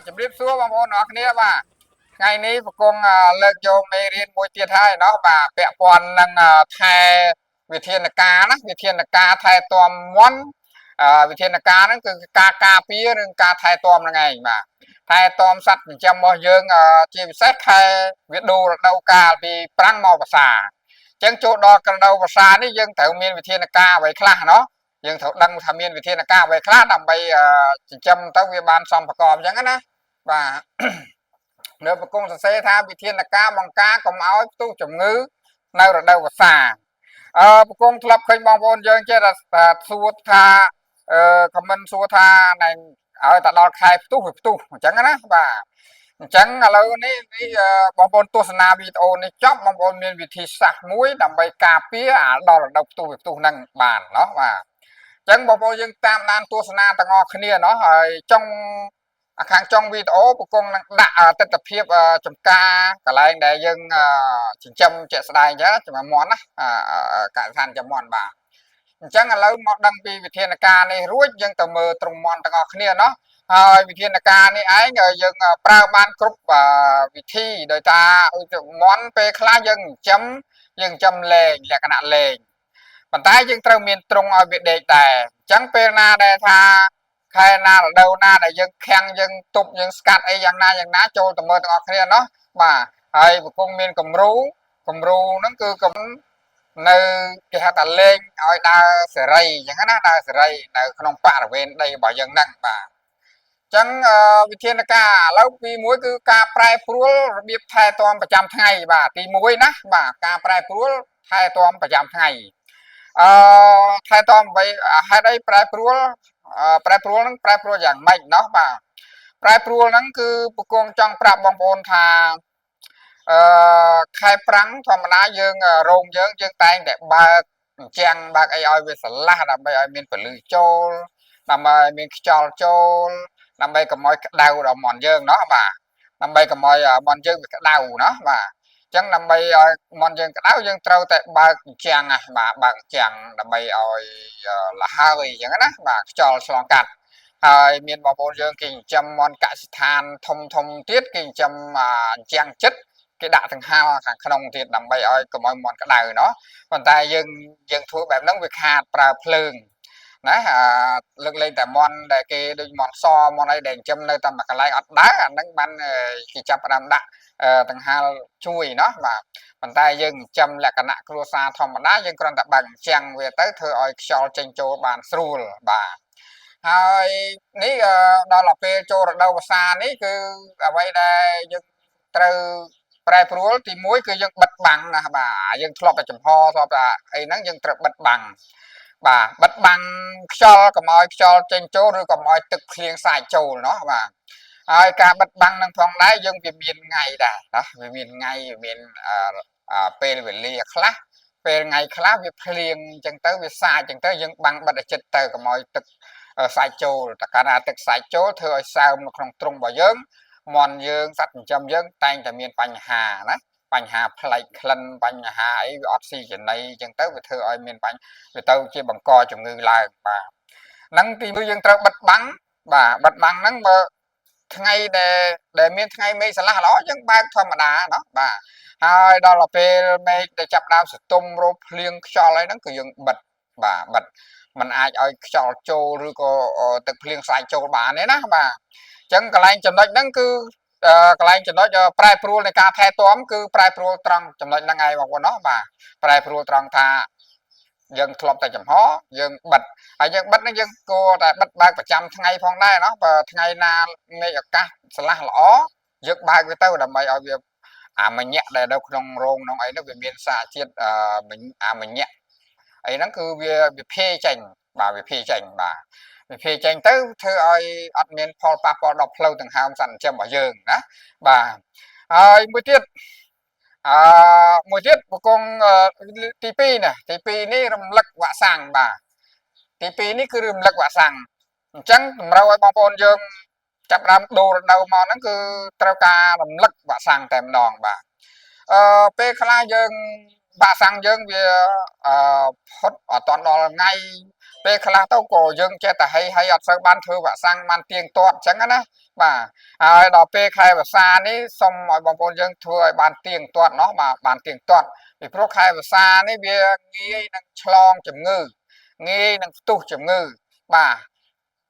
ជំរាបសួរបងប្អូនអរគ្នាបាទថ្ងៃនេះប្រគងលើកយកមេរៀនមួយទៀតហើយเนาะបាទពាក់ព័ន្ធនឹងថែវិធានការណាវិធានការថែទាំមាន់វិធានការហ្នឹងគឺការការពារនិងការថែទាំហ្នឹងឯងបាទថែទាំសត្វចិញ្ចឹមរបស់យើងជាពិសេសខែវាដូររដូវកាលពីប្រាំងមកវស្សាអញ្ចឹងចូលដល់រដូវវស្សានេះយើងត្រូវមានវិធានការអ្វីខ្លះเนาะយើងត្រូវដឹងថាមានវិធានការអ្វីខ្លះដើម្បីចិញ្ចឹមទៅវាបានសមប្រកបអញ្ចឹងណាបាទនៅប្រគងសរសេរថាវិធានការបង្ការកុំឲ្យផ្ទុះជំងឺនៅរដូវវស្សាប្រគងធ្លាប់ឃើញបងប្អូនយើងចេះតែសួរថាខមមិនសួរថាណែឲ្យតែដល់ខែផ្ទុះវាផ្ទុះអញ្ចឹងណាបាទអញ្ចឹងឥឡូវនេះបងប្អូនទស្សនាវីដេអូនេះចប់បងប្អូនមានវិធីសាស្ត្រមួយដើម្បីការពារដល់រដូវផ្ទុះវាផ្ទុះហ្នឹងបានเนาะបាទអញ្ចឹងបងប្អូនយើងតាមដានទស្សនាទាំងអស់គ្នាเนาะហើយចុងខាងចុងវីដេអូប្រគងនឹងដាក់ទស្សនវិជ្ជាចំការកន្លែងដែលយើងចិញ្ចឹមជាក់ស្ដែងអញ្ចឹងចំមាន់ណាកសិដ្ឋានចំមាន់បាទអញ្ចឹងឥឡូវមកដឹងពីវិធានការនេះរួចយើងទៅមើលត្រង់មាន់ទាំងអស់គ្នាเนาะហើយវិធានការនេះឯងយើងប្រើបានគ្រប់វិធីដោយថាមាន់ពេលខ្លះយើងចិញ្ចឹមលេងលក្ខណៈលេងប៉ុន្តែយើងត្រូវមានទ្រុងឲ្យវាដេកដែរអញ្ចឹងពេលណាដែលថាខែណារដូវណាដែលយើងខាំងយើងទប់យើងស្កាត់អីយ៉ាងណាចូលទៅមើលទាំងអស់គ្នាเนาะបាទហើយប្រគងមានគំរូហ្នឹងគឺនៅគេហៅថាលេងឲ្យដើរសេរីអញ្ចឹងណាដើរសេរីនៅក្នុងបរិវេណដីរបស់យើងហ្នឹងបាទអញ្ចឹងវិធានការឥឡូវទី1គឺការប្រែប្រួលរបៀបថែទាំប្រចាំថ្ងៃបាទទី1ណាបាទការប្រែប្រួលថែទាំប្រចាំថ្ងៃថែទាំអ្វីហេតុអីប្រែប្រួលហ្នឹងប្រែប្រួលយ៉ាងម៉េចเนาะបាទប្រែប្រួលហ្នឹងគឺប្រគងចង់ប្រាប់បងប្អូនថាខែប្រាំងធម្មតាយើងរោងយើងតែងតែបើកអញ្ចាំងបើកអីឲ្យវាស្រឡះដើម្បីឲ្យមានពលឺចូលដើម្បីឲ្យមានខ្យល់ចូលដើម្បីកុំឲ្យក្តៅដល់មាន់យើងเนาะបាទដើម្បីកុំឲ្យមាន់យើងវាក្តៅเนาะបាទអញ្ចឹងដើម្បីឲ្យមាន់យើងក្តៅយើងត្រូវតែបើកអញ្ចាំងណាបាទបើកអញ្ចាំងដើម្បីឲ្យលហើយអញ្ចឹងណាបាទខ្យល់ឆ្លងកាត់ហើយមានបងប្អូនយើងគេចិញ្ចឹមមាន់កសិដ្ឋានធំទៀតគេចិញ្ចឹមអញ្ចាំងចិត្តគេដាក់ទាំងហាលខាងក្នុងទៀតដើម្បីឲ្យកុំឲ្យមាន់ក្តៅเนาะប៉ុន្តែយើងធ្វើបែបហ្នឹងវាខាតប្រើភ្លើងណាលើកលែងតែមាន់ដែលគេដូចមាន់សមាន់អីដែលចិញ្ចឹមនៅតាមកន្លែងអត់ដើរអាហ្នឹងបានគេចាប់ផ្ដើមដាក់ដង្ហាលជួយเนาะបាទប៉ុន្តែយើងចិញ្ចឹមលក្ខណៈគ្រួសារធម្មតាយើងគ្រាន់តែបើកអញ្ចឹងវាទៅធ្វើឲ្យខ្យល់ចេញចូលបានស្រួលបាទហើយនេះដល់ពេលចូលរដូវវស្សានេះគឺអ្វីដែលយើងត្រូវប្រែប្រួលទី1គឺយើងបិទបាំងណាបាទយើងធ្លាប់តែចំហធ្លាប់តែអីហ្នឹងយើងត្រូវបិទបាំងបាទបិទបាំងខ្យល់កុំឲ្យខ្យល់ចេញចូលឬកុំឲ្យទឹកភ្លៀងសាយចូលเนาะបាទហើយការបិទបាំងនឹងផងដែរយើងវាមានថ្ងៃដែរណាវាមានថ្ងៃវាមានពេលវេលាខ្លះពេលថ្ងៃខ្លះវាភ្លៀងអញ្ចឹងទៅវាសាយអញ្ចឹងទៅយើងបាំងបិទឲ្យចិត្តទៅកុំឲ្យទឹកសាយចូលតែកាលណាទឹកសាយចូលធ្វើឲ្យសើមនៅក្នុងទ្រុងរបស់យើងមាន់យើងសត្វចិញ្ចឹមយើងតែងតែមានបញ្ហាណាបញ្ហាផ្លៃក្លិនបញ្ហាអីវាអត់ស៊ីចំណីអញ្ចឹងទៅវាធ្វើឲ្យមានវាទៅជាបង្កជំងឺឡើងបាទហ្នឹងទីមួយយើងត្រូវបិទបាំងបាទបិទបាំងហ្នឹងបើថ្ងៃដែលមានថ្ងៃមេឃស្រឡះល្អយើងបើកធម្មតាเนาะបាទហើយដល់ពេលមេឃដែលចាប់ដើមស្ទុំរោភ្លៀងខ្យល់អីហ្នឹងគឺយើងបិទបាទបិទมันអាចឲ្យខ្យល់ចូលឬក៏ទឹកភ្លៀងសាយចូលបានទេណាបាទអញ្ចឹងកន្លែងចំណុចហ្នឹងគឺកន្លែងចំណុចប្រែប្រួលនៃការថែទាំគឺប្រែប្រួលត្រង់ចំណុចហ្នឹងឯងបងប្អូនเนาะបាទប្រែប្រួលត្រង់ថាយើងធ្លាប់តែចំហយើងបិទហើយយើងបិទហ្នឹងយើងគួរតែបិទបើកប្រចាំថ្ងៃផងដែរเนาะបើថ្ងៃណាមេឃអាកាសស្រឡះល្អយើងបើកវាទៅដើម្បីឲ្យវាអាមញ្ញៈដែលនៅក្នុងរោងក្នុងអីនោះវាមានសារជាតិអាមញ្ញៈអីហ្នឹងគឺវាភាយចេញបាទវាភាយចេញបាទវាភាយចេញទៅធ្វើឲ្យអត់មានផលប៉ះពាល់ដល់ផ្លូវដង្ហើមសត្វចិញ្ចឹមរបស់យើងណាបាទហើយមួយទៀតបកងទី2ណាទី2នេះរំលឹកវ៉ាក់សាំងបាទទី2នេះគឺរំលឹកវ៉ាក់សាំងអញ្ចឹងតម្រូវឲ្យបងប្អូនយើងចាប់ដើមដូររដូវមកហ្នឹងគឺត្រូវការរំលឹកវ៉ាក់សាំងតែម្ដងបាទពេលខ្លះយើងវ៉ាក់សាំងយើងវាផុតអត់តាន់ដល់ថ្ងៃ ពេលខ្លះទៅក៏យើងចេះតែហើយអត់សូវបានធ្វើវាក់សាំងបានទៀងទាត់អញ្ចឹងណាបាទហើយដល់ពេលខែវស្សានេះសូមឲ្យបងប្អូនយើងធ្វើឲ្យបានទៀងទាត់បាទបានទៀងទាត់ពីព្រោះខែវស្សានេះវាងាយនឹងឆ្លងជំងឺងាយនឹងផ្ទុះជំងឺបាទ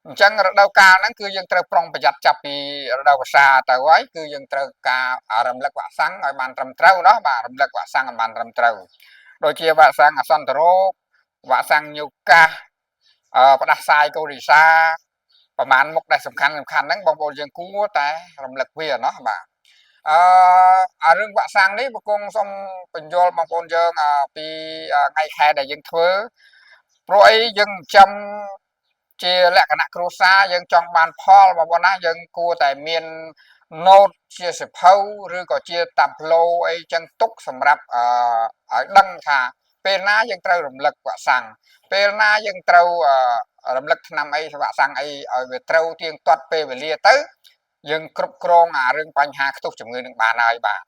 អញ្ចឹងរដូវកាលហ្នឹងគឺយើងត្រូវប្រុងប្រយ័ត្នចាប់ពីរដូវវស្សាទៅហើយគឺយើងត្រូវការរំលឹកវាក់សាំងឲ្យបានត្រឹមត្រូវបាទរំលឹកវាក់សាំងឲ្យបានត្រឹមត្រូវដូចជាវាក់សាំងអសន្នរោគវាក់សាំងញូកាសផ្ដាសាយកូរីសាប្រមាណមុខដែលសំខាន់ហ្នឹងបងប្អូនយើងគួរតែរំលឹកវាបាទរឿងវាក់សាំងនេះបង្គំសូមបញ្យល់បងប្អូនយើងពីថ្ងៃខែដែលយើងធ្វើព្រោះអីយើងចាំជាលក្ខណៈគ្រួសារយើងចង់បានផលបងប្អូនណាយើងគួរតែមាន note ជាសភៅឬក៏ជាតាប់ឡូអីចឹងទុកសម្រាប់ឲ្យដឹងថាពេលណាយើងត្រូវរំលឹកវាក់សាំងពេលណាយើងត្រូវរំលឹកថ្នាំអីវាក់សាំងអីឲ្យវាត្រូវទៀងទាត់ពេលវេលាទៅយើងគ្រប់គ្រងរឿងបញ្ហាខ្ទុះជំងឺនឹងបានហើយបាទ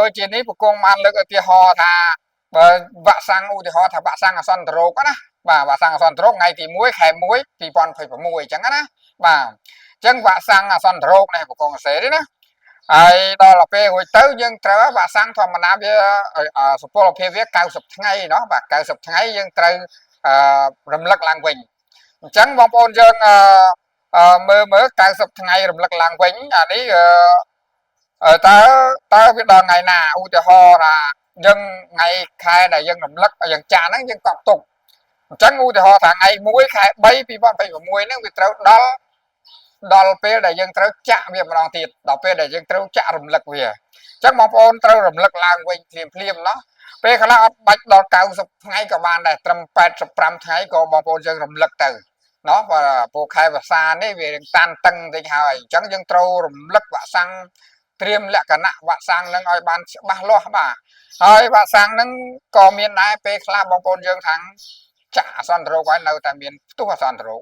ដូចជានេះប្រគងបានលើកឧទាហរណ៍ថាបើវាក់សាំងឧទាហរណ៍ថាវាក់សាំងអសន្នរោគណាបាទវាក់សាំងអសន្នរោគថ្ងៃទី1ខែ1 2026អញ្ចឹងណាបាទអញ្ចឹងវាក់សាំងអសន្នរោគនេះប្រគងអសេរីណាហើយដល់ពេលរួចទៅយើងត្រូវវាក់សាំងធម្មតាវាសុពលភាពវា90ថ្ងៃបាទ90ថ្ងៃយើងត្រូវរំលឹកឡើងវិញអញ្ចឹងបងប្អូនយើងមើល90ថ្ងៃរំលឹកឡើងវិញអានេះតើវាដល់ថ្ងៃណាឧទាហរណ៍ថាយើងថ្ងៃខែដែលយើងរំលឹកយើងចាក់ហ្នឹងយើងកប់ទុកអញ្ចឹងឧទាហរណ៍ថាថ្ងៃ1ខែ3 2026ហ្នឹងវាត្រូវដល់ពេលដែលយើងត្រូវចាក់វាម្ដងទៀតដល់ពេលដែលយើងត្រូវចាក់រំលឹកវាអញ្ចឹងបងប្អូនត្រូវរំលឹកឡើងវិញភ្លាមពេលខ្លះអត់បាច់ដល់90ថ្ងៃក៏បានដែរត្រឹម85ថ្ងៃក៏បងប្អូនយើងរំលឹកទៅបើពូខែវស្សានេះវាតានតឹងតិចហើយអញ្ចឹងយើងត្រូវរំលឹកវាក់សាំងត្រៀមលក្ខណៈវាក់សាំងនឹងឲ្យបានច្បាស់លាស់បាទហើយវាក់សាំងនឹងក៏មានដែរពេលខ្លះបងប្អូនយើងខាងចាក់អសន្នរោគហើយនៅតែមានផ្ទុះអសន្នរោគ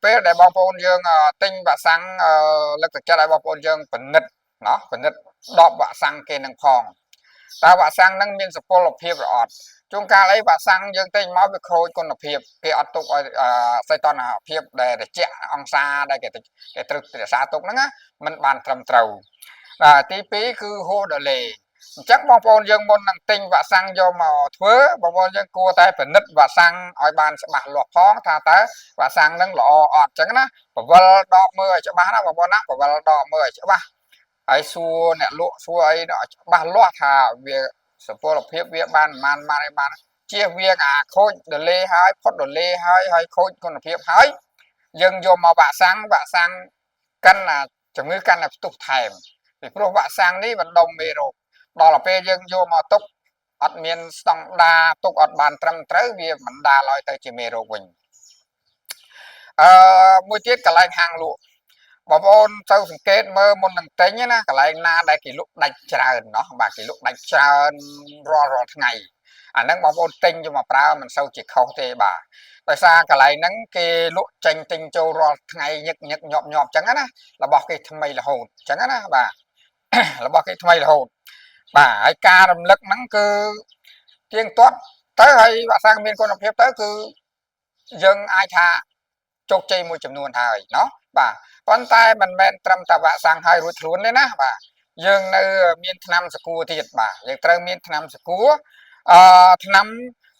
ពេលដែលបងប្អូនយើងទិញវាក់សាំងលើកទឹកចិត្តឲ្យបងប្អូនយើងពិនិត្យពិនិត្យដបវាក់សាំងគេនឹងផងតើវាក់សាំងនឹងមានសុពលភាពឬអត់ជួនកាលអីវាក់សាំងយើងទិញមកវាខូចគុណភាពគេអត់ទុកឲ្យសីតុណ្ហភាពដែលត្រជាក់អង្សាដែលគេត្រូវរក្សាទុកហ្នឹងมันបានត្រឹមត្រូវទី2គឺហួសដលេអញ្ចឹងបងប្អូនយើងមុននឹងទិញវាក់សាំងយកមកធ្វើបងប្អូនយើងគួរតែពិនិត្យវាក់សាំងឲ្យបានច្បាស់លាស់ផងថាតើវាក់សាំងនឹងល្អអត់អញ្ចឹងណាបវលដកមើលឲ្យច្បាស់ណាបងប្អូនណាបវលដកមើលឲ្យច្បាស់ហើយសួរអ្នកលក់សួរអីច្បាស់លាស់ថាវាសុពលភាពវាបានជៀសវាងខូចដលេហើយផុតដលេហើយខូចគុណភាពហើយយើងយកមកវាក់សាំងកាន់ជំងឺកាន់តែផ្ទុះថែមពីព្រោះវាក់សាំងនេះបណ្ដុំមេរោគដល់ទៅពេលយើងយកមកទុកអត់មានស្តង់ដារទុកអត់បានត្រឹមត្រូវវាបណ្ដាលឲ្យទៅជាមេរោគវិញមួយទៀតកន្លែងហាងលក់បងប្អូនទៅសង្កេតមើលមុននឹងទិញណាកន្លែងណាដែលគេលក់ដាច់ច្រើនបាទគេលក់ដាច់ច្រើនរាល់ថ្ងៃអាហ្នឹងបងប្អូនទិញយកមកប្រើមិនសូវជាខុសទេបាទដោយសារកន្លែងហ្នឹងគេលក់ចេញទិញចូលរាល់ថ្ងៃញឹកញាប់អញ្ចឹងណារបស់គេថ្មីរហូតអញ្ចឹងណាបាទរបស់គេថ្មីរហូតបាទហើយការរំលឹកហ្នឹងគឺទៀងទាត់ទៅហើយវាក់សាំងមានគុណភាពទៅគឺយើងអាចថាជោគជ័យមួយចំនួនហើយបាទប៉ុន្តែមិនមែនត្រឹមតែវាក់សាំងហើយរួចខ្លួនទេណាបាទយើងនៅមានថ្នាំសកួរទៀតបាទយើងត្រូវមានថ្នាំសកួរថ្នាំ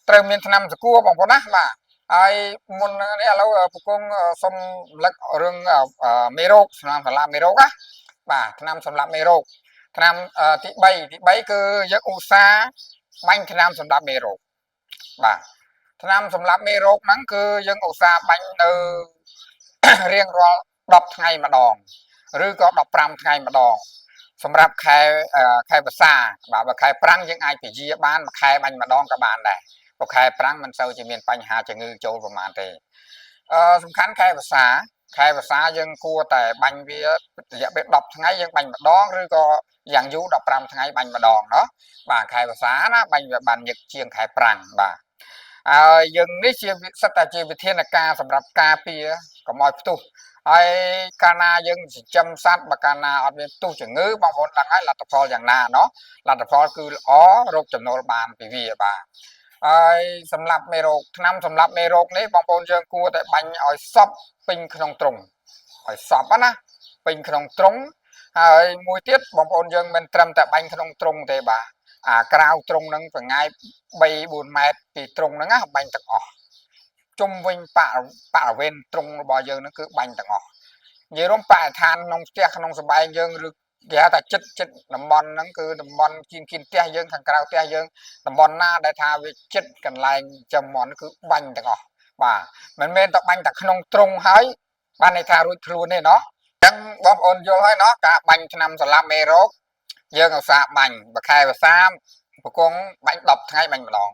ត្រូវមានថ្នាំសកួរបងប្អូនណាបាទហើយមុននេះឥឡូវពូកងសុំរំលឹករឿងមេរោគថ្នាំសម្លាប់មេរោគណាបាទថ្នាំសម្លាប់មេរោគថ្នាំទី3គឺយើងឧស្សាហ៍បាញ់ថ្នាំសម្លាប់មេរោគបាទថ្នាំសម្លាប់មេរោគហ្នឹងគឺយើងឧស្សាហ៍បាញ់នៅរៀងរាល់10ថ្ងៃម្ដងឬក៏15ថ្ងៃម្ដងសម្រាប់ខែវស្សាបាទបើខែប្រាំងយើងអាចពជាបានមួយខែបាញ់ម្ដងក៏បានដែរព្រោះខែប្រាំងមិនសូវជាមានបញ្ហាជំងឺចូលប្រមាណទេសំខាន់ខែវស្សាយើងគួរតែបាញ់វារយៈពេល10ថ្ងៃយើងបាញ់ម្ដងឬក៏យ៉ាងយូរ15ថ្ងៃបាញ់ម្ដងបាទខែវស្សាណាបាញ់វាបានញឹកជាងខែប្រាំងបាទហើយយើងនេះជាសិតតែជាវិធានការសម្រាប់ការពារកុំឲ្យផ្ទុះហើយកាលណាយើងចិញ្ចឹមសត្វបើកាលណាអត់មានផ្ទុះជំងឺបងប្អូនដឹងហើយលទ្ធផលយ៉ាងណាលទ្ធផលគឺល្អរកចំណូលបានពីវាបាទ ហើយសម្រាប់មេរោគថ្នាំសម្រាប់មេរោគនេះបងប្អូនយើងគួរតែបាញ់ឲ្យសពពេញក្នុងទ្រុងឲ្យសពណាពេញក្នុងទ្រុងហើយមួយទៀតបងប្អូនយើងមិនត្រឹមតែបាញ់ក្នុងទ្រុងទេបាទអាក្រៅទ្រុងហ្នឹងប្រងាយ3 4ម៉ែត្រពីទ្រុងហ្នឹងណាបាញ់ទាំងអស់ជុំវិញបរិវេណទ្រុងរបស់យើងហ្នឹងគឺបាញ់ទាំងអស់និយាយរួមបរិស្ថានក្នុងផ្ទះក្នុងសបែងយើងឬគេហៅថាចិត្តតំបន់ហ្នឹងគឺតំបន់គៀនផ្ទះយើងខាងក្រៅផ្ទះយើងតំបន់ណាដែលថាវាចិត្តកន្លែងចំមន់គឺបាញ់ទាំងអស់បាទមិនមែនតែបាញ់តែក្នុងទ្រុងហើយបានន័យថារួចខ្លួនទេណោះអញ្ចឹងបងប្អូនយល់ហើយណោះការបាញ់ថ្នាំសម្លាប់មេរោគយើងឧស្សាហ៍បាញ់បខែវសាបកងបាញ់10ថ្ងៃបាញ់ម្ដង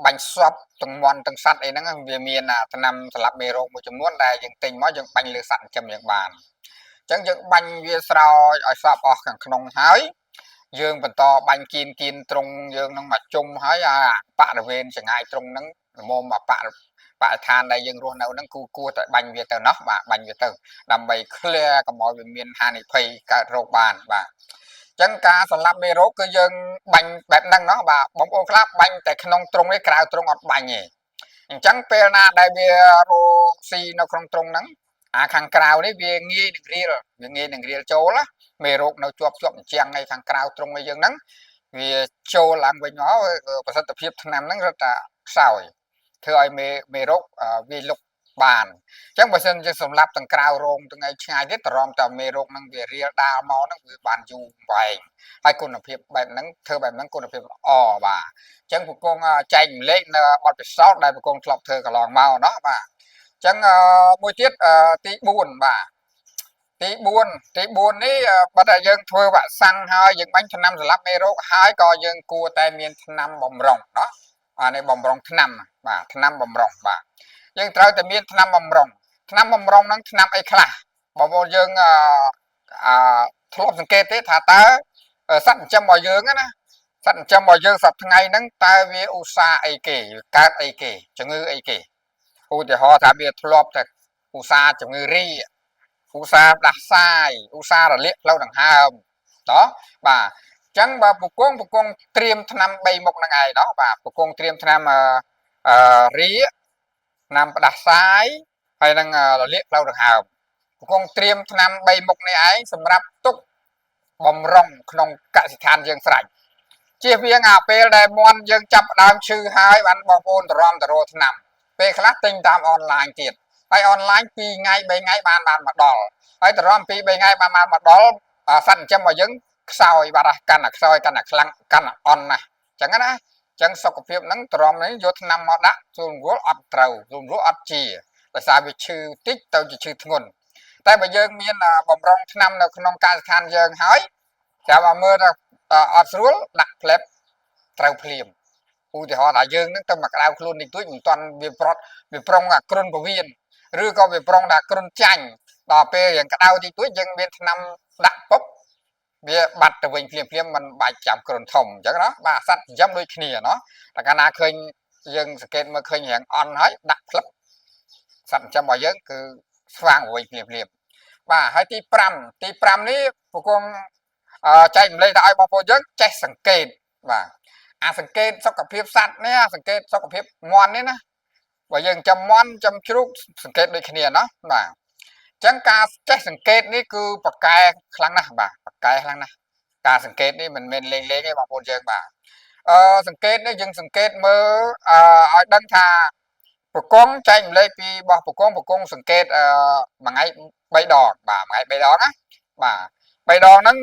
បាញ់សពទាំងមន់ទាំងសัตว์អីហ្នឹងវាមានថ្នាំសម្លាប់មេរោគមួយចំនួនដែលយើងទិញមកយើងបាញ់លើសត្វចិញ្ចឹមយើងបានអញ្ចឹងយើងបាញ់វាស្រោចឲ្យសពអស់ខាងក្នុងហើយយើងបន្តបាញ់គៀនទ្រុងយើងនឹងមកជុំហើយបរិវេណចង្អាយទ្រុងហ្នឹងល្មមមកបរិស្ថានដែលយើងរស់នៅហ្នឹងគួរតែបាញ់វាទៅណោះបាទបាញ់វាទៅដើម្បីឃ្លាកុំឲ្យវាមានហានិភ័យកើតរោគបានបាទអញ្ចឹងការសម្លាប់មេរោគគឺយើងបាញ់បែបហ្នឹងណោះបាទបងប្អូនខ្លះបាញ់តែក្នុងទ្រុងនេះក្រៅទ្រុងអត់បាញ់ទេអញ្ចឹងពេលណាដែលវារោគស៊ីនៅក្នុងទ្រុងហ្នឹងខាងក្រៅនេះវាងាយនឹងរៀលចូលណាមេរោគនៅជាប់អញ្ចឹងឯខាងក្រៅទ្រុងឯយើងហ្នឹងវាចូលឡើងវិញមកប្រសិទ្ធភាពថ្នាំហ្នឹងរត់តែខ្សោយធ្វើឲ្យមេរោគវាលុកបានអញ្ចឹងបើសិនជាសម្រាប់ទាំងក្រៅរោងទាំងឯឆ្ងាយទៀតតរំតែមេរោគហ្នឹងវារៀលដាលមកហ្នឹងវាបានយូរវែងហើយគុណភាពបែបហ្នឹងធ្វើបែបហ្នឹងគុណភាពល្អបាទអញ្ចឹងពពងចែកម្លែកនៅបទពិសោធន៍ដែលពពងធ្លាប់ធ្វើកន្លងមកเนาะបាទអញ្ចឹងមួយទៀតទី4បាទទី4នេះបើតែយើងធ្វើវ៉ាក់សាំងហើយយើងបាញ់ថ្នាំសម្លាប់មេរោគហើយក៏យើងគួរតែមានថ្នាំបំរុងเนาะនេះបំរុងថ្នាំបាទថ្នាំបំរុងបាទយើងត្រូវតែមានថ្នាំបំរុងហ្នឹងថ្នាំអីខ្លះបងប្អូនយើងធ្លាប់សង្កេតទេថាតើសត្វចិញ្ចឹមរបស់យើងណាសត្វចិញ្ចឹមរបស់យើងសប្តាហ៍ថ្ងៃហ្នឹងតើវាឧស្សាហ៍អីគេកើតអីគេជំងឺអីគេឧទាហរណ៍ថាវាធ្លាប់តែឧស្សាហ៍ជំងឺរីឧស្សាហ៍ផ្ដាសាយឧស្សាហ៍រលាកផ្លូវដង្ហើមតោះបាទអញ្ចឹងបើពគងត្រៀមថ្នាំ3មុខហ្នឹងឯងតោះបាទពគងត្រៀមថ្នាំរីថ្នាំផ្ដាសាយហើយនឹងរលាកផ្លូវដង្ហើមពគងត្រៀមថ្នាំ3មុខនេះឯងសម្រាប់ទុកបំរុងក្នុងកសិដ្ឋានយើងស្រេចជៀសវាងពេលដែលមន់យើងចាប់ដើមឈឺហើយបានបងប្អូនទៅរំទៅរកថ្នាំពេលខ្លះទិញតាមអនឡាញទៀតហើយអនឡាញ2ថ្ងៃ3ថ្ងៃបានមកដល់ហើយទៅរំ2 3ថ្ងៃបានមកដល់សត្វចិញ្ចឹមរបស់យើងខ្សោយបាត់កាន់តែខ្សោយកាន់តែខ្លាំងកាន់តែអន់ណាស់អញ្ចឹងណាអញ្ចឹងសុខភាពហ្នឹងទ្រាំនេះយកថ្នាំមកដាក់ជួលរលអត់ត្រូវជួលរលអត់ជាដោយសារវាឈឺតិចទៅជាឈឺធ្ងន់តែបើយើងមានបំរុងថ្នាំនៅក្នុងកាយដ្ឋានយើងហើយចាំមកមើលថាអត់ស្រួលដាក់ផ្លែបត្រូវភ្លាមឧទាហរណ៍ថាយើងនឹងទៅមកក្តៅខ្លួនតិចតួចមិនទាន់វាប្រុងគ្រុនពវៀនឬក៏វាប្រុងថាគ្រុនចាញ់ដល់ពេលយើងក្តៅតិចតួចយើងមានថ្នាំដាក់ពុបវាបាត់ទៅវិញភ្លាមមិនបាច់ចាំគ្រុនធំអញ្ចឹងណាបាទសត្វចិញ្ចឹមដូចគ្នាណាតែកាលណាឃើញយើងសង្កេតមើលឃើញរាងអន់ហើយដាក់ផ្លឹបសត្វចិញ្ចឹមរបស់យើងគឺស្វាងវិញភ្លាមបាទហើយទី5នេះពគងចែកម្លែកទៅឲ្យបងប្អូនយើងចេះសង្កេតបាទសង្កេតសុខភាពសត្វនេះសង្កេតសុខភាពមន់នេះណាបើយើងចាំមន់ចាំជ្រូកសង្កេតដូចគ្នាណាបាទអញ្ចឹងការចេះសង្កេតនេះគឺប៉កែខ្លាំងណាស់បាទប៉កែខ្លាំងណាស់ការសង្កេតនេះមិនមែនលេងទេបងប្អូនយើងបាទសង្កេតនេះយើងសង្កេតមើលឲ្យដឹងថាពគងចែកម្លែកពីរបស់ពគងសង្កេតមួយថ្ងៃ3ដងបាទមួយថ្ងៃ3ដងណាបាទ3ដងហ្នឹង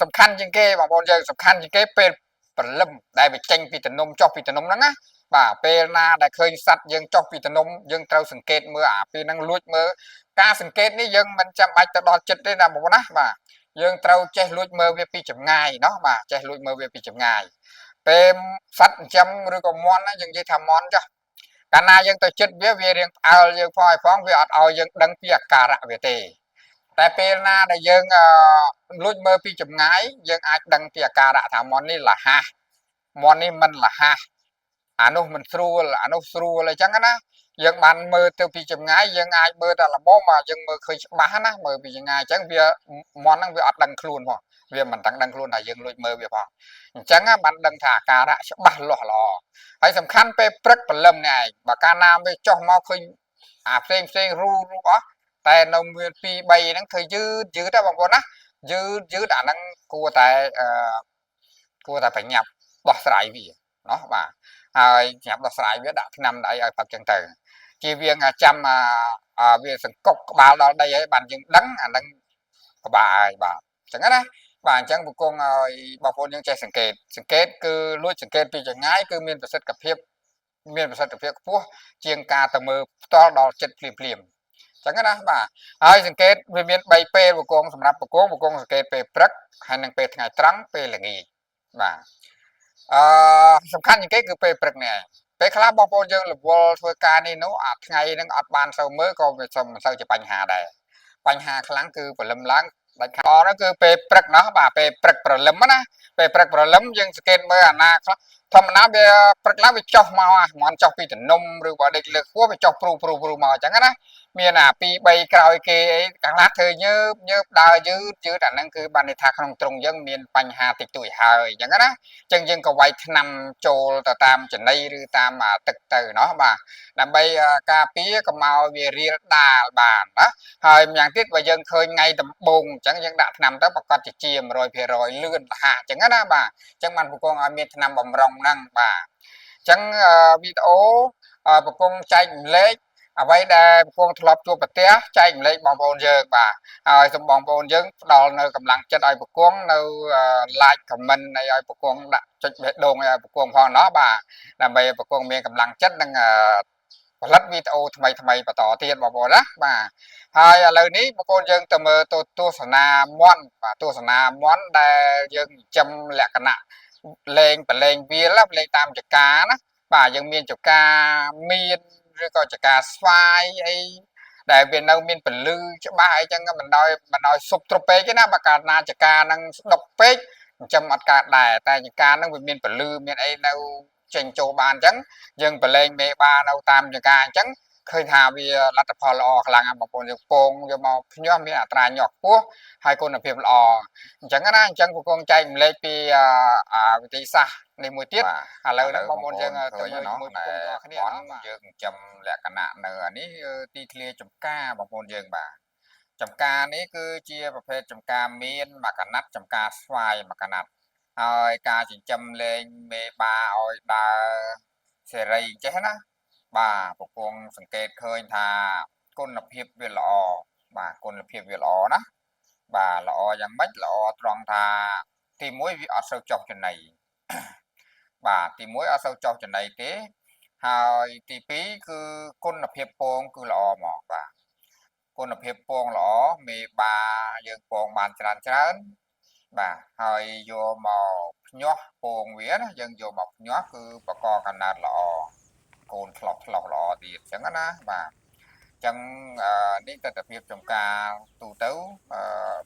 សំខាន់ជាងគេបងប្អូនយើងសំខាន់ជាងគេពេលព្រលឹមដែលវាចេញពីតំណុំចុះពីតំណុំហ្នឹងណាបាទពេលណាដែលឃើញសัตว์យើងចុះពីតំណុំយើងត្រូវសង្កេតមើលពេលហ្នឹងលួចមើលការសង្កេតនេះយើងមិនចាំបាច់ទៅដល់ចិត្តទេណាបងប្អូនណាបាទយើងត្រូវចេះលួចមើលវាពីចម្ងាយเนาะបាទចេះលួចមើលវាពីចម្ងាយពេលសัตว์ចិញ្ចឹមឬក៏មន់ណាយើងនិយាយថាមន់ចាស់កាលណាយើងទៅចិត្តវារៀងផ្អើលយើងផងវាអត់ឲ្យយើងដឹងពីអាការៈវាទេតែពេលណាដែលយើងលួចមើលពីចម្ងាយយើងអាចដឹងពីអាការៈថាមន់នេះលះមន់នេះមិនលះអានោះមិនស្រួលអានោះស្រួលអញ្ចឹងណា យើងបានមើលទៅពីចម្ងាយយើងអាចមើលតែល្មមមកយើងមើលឃើញច្បាស់ណាមើលពីចម្ងាយអញ្ចឹងវាមន់ហ្នឹងវាអត់ដឹងខ្លួនផងវាមិនតាំងដឹងខ្លួនថាយើងលួចមើលវាផងអញ្ចឹងបានដឹងថាអាការៈច្បាស់លាស់ល្អហើយសំខាន់ពេលព្រឹកព្រលឹមនេះឯងបើកាលណាវាចុះមកឃើញអាផ្សេងរូអស់តែនៅមាន2 3ហ្នឹងធ្វើយឺតបងប្អូនណាយឺតអាហ្នឹងគួរតែបញ្ញាប់ដោះស្រាយវាណោះបាទហើយញ៉ាំដោះស្រាយវាដាក់ថ្នាំដាក់អីឲ្យផឹកចឹងទៅជាវាចាំវាសង្កត់ក្បាលដល់ដីហើយបានយើងដឹងអាហ្នឹងពិបាកហើយបាទអញ្ចឹងណាបាទអញ្ចឹងពគង់ឲ្យបងប្អូនយើងចេះសង្កេតគឺលួចសង្កេតពីចម្ងាយគឺមានប្រសិទ្ធភាពខ្ពស់ជាងការទៅមើលផ្ទាល់ដល់ចិត្តភ្លាមអញ្ចឹងណាបាទហើយសង្កេតវាមាន3ពេលពគង់សម្រាប់ពគង់សង្កេតពេលព្រឹកហើយនិងពេលថ្ងៃត្រង់ពេលល្ងាចបាទសំខាន់ជាងគេគឺពេលព្រឹកនេះឯងពេលខ្លះបងប្អូនយើងរវល់ធ្វើការនេះនោះអាថ្ងៃហ្នឹងអត់បានសូវមើលក៏វាមិនសូវជាបញ្ហាដែរបញ្ហាខ្លាំងគឺព្រលឹមឡើងដាច់ខាតហ្នឹងគឺពេលព្រឹកណោះបាទពេលព្រឹកព្រលឹមណាពេលព្រឹកព្រលឹមយើងសង្កេតមើលអាណាខ្លះធម្មតាវាព្រឹកឡើងវាចុះមកមិនចុះពីទំនំឬបើដេកលើខ្ពស់វាចុះព្រុសមកអញ្ចឹងណាមានអា2 3ក្រោយគេអីកាលណាធ្វើញើបដើរយឺតអាហ្នឹងគឺបានន័យថាក្នុងទ្រុងយើងមានបញ្ហាតិចតួចហើយអញ្ចឹងណាអញ្ចឹងយើងក៏វាយថ្នាំចូលទៅតាមចំណីឬតាមទឹកទៅណោះបាទដើម្បីការពារកុំឲ្យវារៀលដាលបានណាហើយម្យ៉ាងទៀតបើយើងឃើញថ្ងៃដំបូងអញ្ចឹងយើងដាក់ថ្នាំទៅប្រកាសជា 100% លឿនរហ័សអញ្ចឹងណាបាទអញ្ចឹងបានពគង់ឲ្យមានថ្នាំបំរុងហ្នឹងបាទអញ្ចឹងវីដេអូពគង់ចែកម្លែកអ្វីដែលពគង់ធ្លាប់ជួបប្រទះចែកម្លែកបងប្អូនយើងបាទហើយសូមបងប្អូនយើងផ្ដល់នៅកម្លាំងចិត្តឲ្យពគង់នៅ like comment ឲ្យពគង់ដាក់ចុចបេះដូងឲ្យពគង់ផងណោះបាទដើម្បីពគង់មានកម្លាំងចិត្តនិងផលិតវីដេអូថ្មីបន្តទៀតបងប្អូនណាបាទហើយឥឡូវនេះបងប្អូនយើងទៅមើលទស្សនាមន់បាទទស្សនាមន់ដែលយើងចិញ្ចឹមលក្ខណៈលេងប្រឡែងវាលលេងតាមចកាណាបាទយើងមានចកាមានឬក៏ចកាស្វាយអីដែលវានៅមានពលឺច្បាស់អីចឹងមិនដោយសុបទ្រពេកទេណាបើកាលណាចកានឹងស្ដុកពេកចិញ្ចឹមអត់កើតដែរតែចកានឹងវាមានពលឺមានអីនៅចេញចូលបានអញ្ចឹងយើងប្រឡែងមេបានៅតាមចកាអញ្ចឹងឃើញថាវាលទ្ធផលល្អខ្លាំងណាស់បងប្អូនយើងពងយកមកភ្ញាស់មានអត្រាញាស់ខ្ពស់ហើយគុណភាពល្អអញ្ចឹងណាអញ្ចឹងពងចែកម្លែកពីវិធីសាស្ត្រនេះមួយទៀតឥឡូវហ្នឹងបងប្អូនយើងទៅមើលជាមួយពងទាំងគ្នាយើងចិញ្ចឹមលក្ខណៈនៅអានេះទីធ្លាចំការបងប្អូនយើងបាទចំការនេះគឺជាប្រភេទចំការមានមកកណាត់ចំការស្វាយមកកណាត់ហើយការចិញ្ចឹមលេងមេបាឲ្យដើរសេរីចេះណាបាទពពងសង្កេតឃើញថាគុណភាពវាល្អបាទគុណភាពវាល្អណាបាទល្អយ៉ាងម៉េចល្អត្រង់ថាទី1វាអត់សូវចុះចំណីបាទទី1អត់សូវចុះចំណីទេហើយទី2គឺគុណភាពពងគឺល្អហ្មងបាទគុណភាពពងល្អមេបាយើងពងបានច្រើនបាទហើយយកមកភ្ញាស់ពងវាណាយើងយកមកភ្ញាស់គឺបកកណ្ដាលល្អកូនឆ្លោះល្អទៀតអញ្ចឹងណាបាទអញ្ចឹងនេះទស្សនវិជ្ជាចំការទូទៅ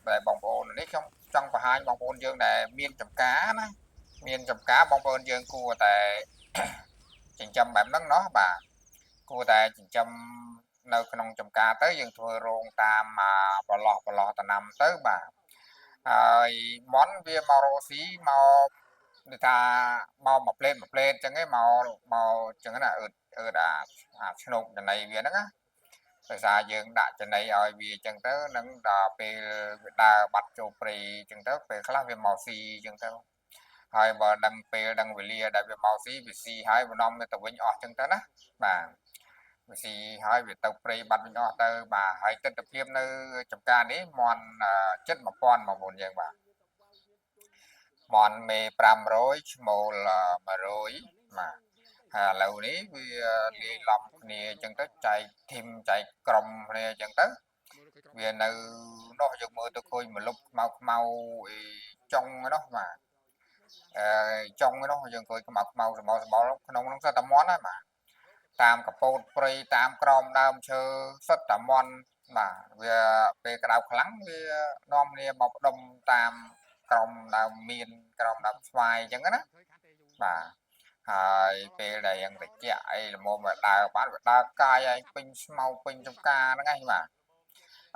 ដែលបងប្អូននេះខ្ញុំចង់បង្ហាញបងប្អូនយើងដែលមានចំការណាមានចំការបងប្អូនយើងគួរតែចិញ្ចឹមបែបហ្នឹងเนาะបាទគួរតែចិញ្ចឹមនៅក្នុងចំការទៅយើងធ្វើរោងតាមប្រឡោះតំណាំទៅបាទហើយមន់វាមករកស៊ីមកដូចថាមកមួយផ្លេតអញ្ចឹងឯងមកអញ្ចឹងណាអឺតអាឆ្នោកចំណីវាហ្នឹងណាដោយសារយើងដាក់ចំណីឲ្យវាអញ្ចឹងទៅនឹងដល់ពេលវាដើរបាត់ចូលព្រៃអញ្ចឹងទៅពេលខ្លះវាមកស៊ីអញ្ចឹងទៅហើយបើដឹងពេលដឹងវេលាដែលវាមកស៊ីវាស៊ីហើយវានាំវាទៅវិញអស់អញ្ចឹងទៅណាបាទវាស៊ីហើយវាទៅព្រៃបាត់វិញអស់ទៅបាទហើយទស្សនវិជ្ជានៅចំការនេះមន់ជិត 1000 បងប្អូនយើងបាទមន់មេ500ឈ្មោល100បាទហើយឥឡូវនេះវាលាយឡំគ្នាអញ្ចឹងទៅចែកធីមចែកក្រុមគ្នាអញ្ចឹងទៅវានៅនោះយើងមើលទៅឃើញមលុបខ្មៅអីចុងនោះបាទចុងនោះយើងឃើញខ្មៅសម្បល់ក្នុងនោះសិតតែមន់ហើយបាទតាមកពតព្រៃតាមក្រោមដើមឈើសិតតែមន់បាទវាពេលក្តៅខ្លាំងវានាំគ្នាមកផ្ដុំតាមក្រោមដើមមានក្រោមដើមស្វាយអញ្ចឹងណាបាទ ហើយពេលដែលយ៉ាងតិចអីល្មមដើរបានវាដើរកាយឯងពេញស្មៅពេញចំការហ្នឹងឯងបាទ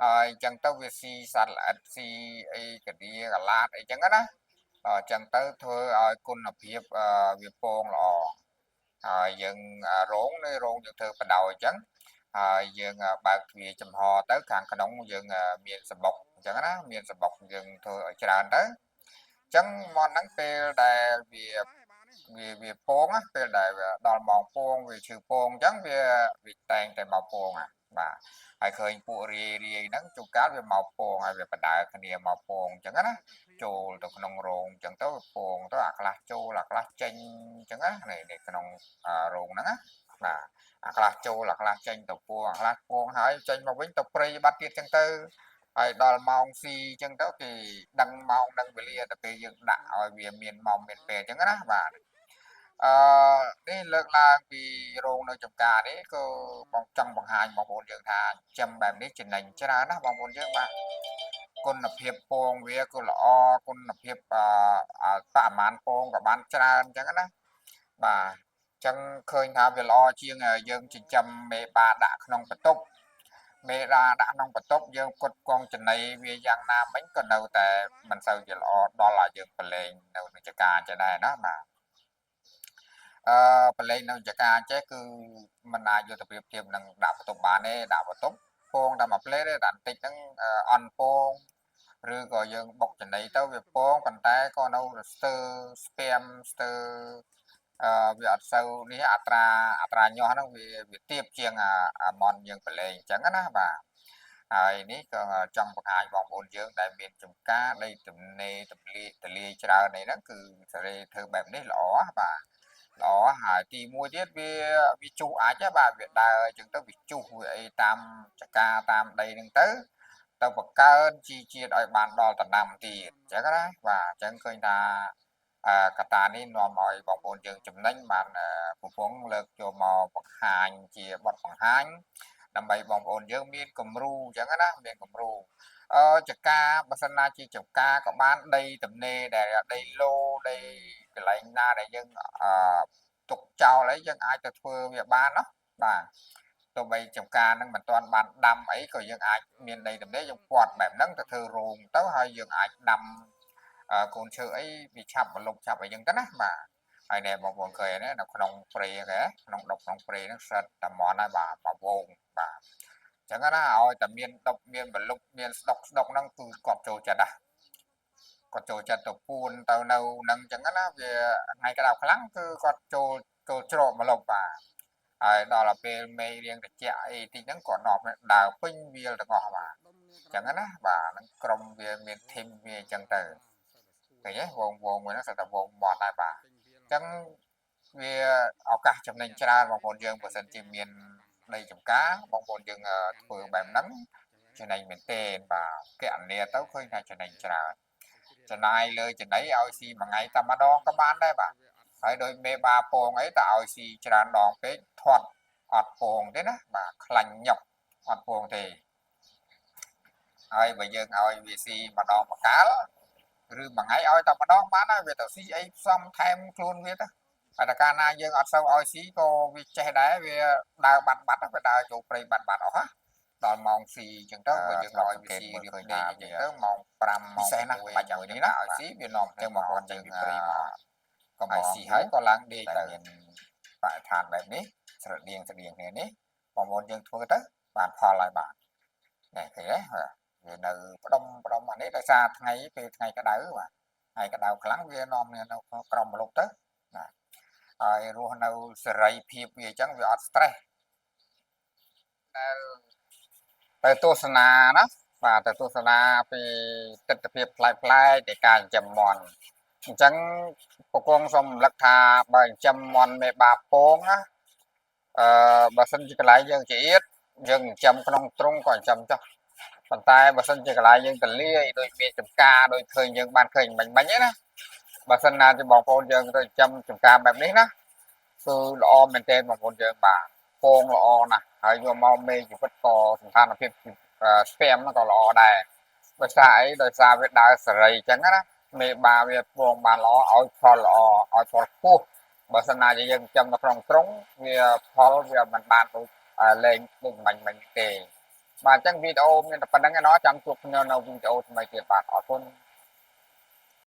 ហើយអញ្ចឹងទៅវាស៊ីសត្វល្អិតស៊ីអីកាឌៀកាឡាតអីចឹងណាអញ្ចឹងទៅធ្វើឲ្យគុណភាពវាពងល្អហើយយើងរោងនៅរោងយើងធ្វើបដោយអញ្ចឹងហើយយើងបើកទ្វារចំហទៅខាងក្នុងយើងមានសបុកអញ្ចឹងណាមានសបុកយើងធ្វើឲ្យច្រើនទៅអញ្ចឹងមកហ្នឹងពេលដែលវាពងណាពេលដែលដល់ម៉ោងពងវាឈឺពងអញ្ចឹងវាតែងតែមកពងបាទហើយឃើញពួករាយហ្នឹងជួនកាលវាមកពងហើយវាបដើគ្នាមកពងអញ្ចឹងណាចូលទៅក្នុងរោងអញ្ចឹងទៅពងទៅអាខ្លះចូលអាខ្លះចេញអញ្ចឹងណានៅក្នុងរោងហ្នឹងណាបាទអាខ្លះចូលអាខ្លះចេញទៅពងអាខ្លះពងហើយចេញមកវិញទៅព្រៃបាត់ទៀតអញ្ចឹងទៅហើយដល់ម៉ោងស៊ីអញ្ចឹងទៅគេដឹងម៉ោងដឹងវេលាទៅពេលយើងដាក់ឲ្យវាមានម៉ោងមានពេលអញ្ចឹងណាបាទនេះលើកឡើងពីរោងនៅចំការនេះក៏បងចង់បង្ហាញបងប្អូនយើងថាចិញ្ចឹមបែបនេះចំណេញច្រើនណាបងប្អូនយើងបាទគុណភាពពងវាក៏ល្អគុណភាពបរិមាណពងក៏បានច្រើនអញ្ចឹងណាបាទអញ្ចឹងឃើញថាវាល្អជាងយើងចិញ្ចឹមមេបាដាក់ក្នុងបន្ទប់មេរ៉ាដាក់ក្នុងបន្ទប់យើងគត់កងចំណីវាយ៉ាងណាមិញក៏នៅតែមិនសូវជាល្អដល់ឲ្យយើងប្រឡែងនៅនឹងចការចេះដែរណាបាទប្រឡែងនៅចការចេះគឺមិនអាចយកទៅប្រៀបធៀបនឹងដាក់បន្ទប់បានទេដាក់បន្ទប់ពងតែមួយផ្លេតទេដាក់បន្តិចហ្នឹងអន់ពងឬក៏យើងបុកចំណីទៅវាពងប៉ុន្តែក៏នៅស្ទើស្ពាមស្ទើវាអត់សូវនេះអត្រាញាស់ហ្នឹងវាទាបជាងអាមន់យើងប្រឡែងអញ្ចឹងណាបាទហើយនេះក៏ចង់បង្ហាញបងប្អូនយើងដែលមានចំការដីទំនេរទលាយច្រើនអីហ្នឹងគឺសេរីធ្វើបែបនេះល្អបាទល្អហើយទីមួយទៀតវាជុះអាចបាទវាដើរអញ្ចឹងទៅវាជុះវាអីតាមចការតាមដីហ្នឹងទៅបង្កើនជីជាតិឲ្យបានដល់ដំណាំទៀតអញ្ចឹងណាបាទអញ្ចឹងឃើញថាកត្តានេះនាំឲ្យបងប្អូនយើងចំណេញបានកំពុងលើកយកមកបង្ហាញជាបទបង្ហាញដើម្បីបងប្អូនយើងមានគំរូអញ្ចឹងណាមានគំរូចការបើសិនណាជាចការក៏បានដីទំនេរដែលដីឡូដីកន្លែងណាដែលយើងទុកចោលអីយើងអាចទៅធ្វើវាបានណាបាទទោះបីចំការនឹងមិនទាន់បានដាំអីក៏យើងអាចមានដីទំនេរយើងពាត់បែបហ្នឹងទៅធ្វើរោងទៅហើយយើងអាចដាំកូនឈើអីវាឆាប់បលប់ឆាប់អីចឹងទៅណាបាទហើយណែបងប្អូនឃើញណានៅក្នុងព្រៃគេក្នុងដុកក្នុងព្រៃហ្នឹងសិតតែមន់ហើយបាទបវងបាទចឹងណាឲ្យតែមានដុកមានបលប់មានស្ដុកហ្នឹងគឺគាត់ចូលចិត្តណាគាត់ចូលចិត្តទៅពួនទៅនៅនឹងចឹងណាវាថ្ងៃក្តៅខ្លាំងគឺគាត់ចូលច្រកមកលប់បាទហើយដល់ទៅពេលមេរៀងតិចអីតិចហ្នឹងគាត់នាំដើរពេញវាលទាំងអស់បាទចឹងណាបាទហ្នឹងក្រុមវាមានធីមវាអញ្ចឹងទៅឃើញទេវងមួយហ្នឹងសិតតែវងមាត់ដែរបាទអញ្ចឹងវាឱកាសចំណេញច្រើនបងប្អូនយើងបើសិនជាមានដីចម្ការបងប្អូនយើងធ្វើបែបហ្នឹងចំណេញមែនទេបាទកណនីទៅឃើញថាចំណេញច្រើនចំណាយលើចំណីឲ្យស៊ីមួយថ្ងៃតែម្ដងក៏បានដែរបាទហើយដោយមេបាពងអីតើឲ្យស៊ីច្រើនដងពេកធាត់អត់ពងទេណាបាទខ្លាញ់ញុកអត់ពងទេហើយបើយើងឲ្យវាស៊ីម្ដងម្កាលឬមួយថ្ងៃឲ្យតែម្ដងបានហើយវាទៅស៊ីអីផ្សំថែមខ្លួនវាទៅហើយតែកាលណាយើងអត់សូវឲ្យស៊ីក៏វាចេះដែរវាដើរបាត់វាដើរចូលព្រៃបាត់អស់ណាដល់ម៉ោងស៊ីអញ្ចឹងទៅបើយើងឲ្យវាស៊ីរៀបដេកអញ្ចឹងទៅម៉ោង5ម៉ោង6ណាបាច់ឲ្យនេះណាឲ្យស៊ីវានាំទៅមកគាត់ចេញពីព្រៃមកក៏មកស៊ីហើយក៏ឡើងដេកទៅមានបរិស្ថានបែបនេះស្រដៀងគ្នានេះបងប្អូនយើងធ្វើទៅបានផលហើយបាទនេះឃើញទេវានៅផ្ដុំអានេះដោយសារពេលថ្ងៃក្តៅបាទថ្ងៃក្តៅខ្លាំងវានាំគ្នានៅក្រោមម្លប់ទៅបាទហើយរស់នៅសេរីភាពវាអញ្ចឹងវាអត់ stress ដែលទៅទស្សនាណាបាទទៅទស្សនាពីទស្សនវិជ្ជាប្លែកនៃការចិញ្ចឹមមាន់អញ្ចឹងពកងសូមរំលឹកថាបើចិញ្ចឹមមាន់មេបាពងណាបើសិនជាកន្លែងយើងជាទៀតយើងចិញ្ចឹមក្នុងទ្រុងក៏ចិញ្ចឹមចុះប៉ុន្តែបើសិនជាកន្លែងយើងទលាយដូចមានចំការដូចឃើញយើងបានឃើញមិញហ្នឹងណាបើសិនណាជាបងប្អូនយើងទៅចិញ្ចឹមចំការបែបនេះណាគឺល្អមែនទែនបងប្អូនយើងបាទពងល្អណាស់ហើយយកមកមេជីវិតក៏ស្ថានភាពស្ពាមក៏ល្អដែរដោយសារអីដោយសារវាដើរសេរីអញ្ចឹងណាមេបាវាពងបានល្អឲ្យផលល្អឲ្យផលខ្ពស់ បើសិនណាជាយើងចំនៅក្នុងទ្រុងវាផលវាមិនបានដូចលេងដូចមិញទេបាទអញ្ចឹងវីដេអូមានតែប៉ុណ្្នឹងឯណោះចាំជួបគ្នានៅវីដេអូថ្មីទៀតបាទអរគុណ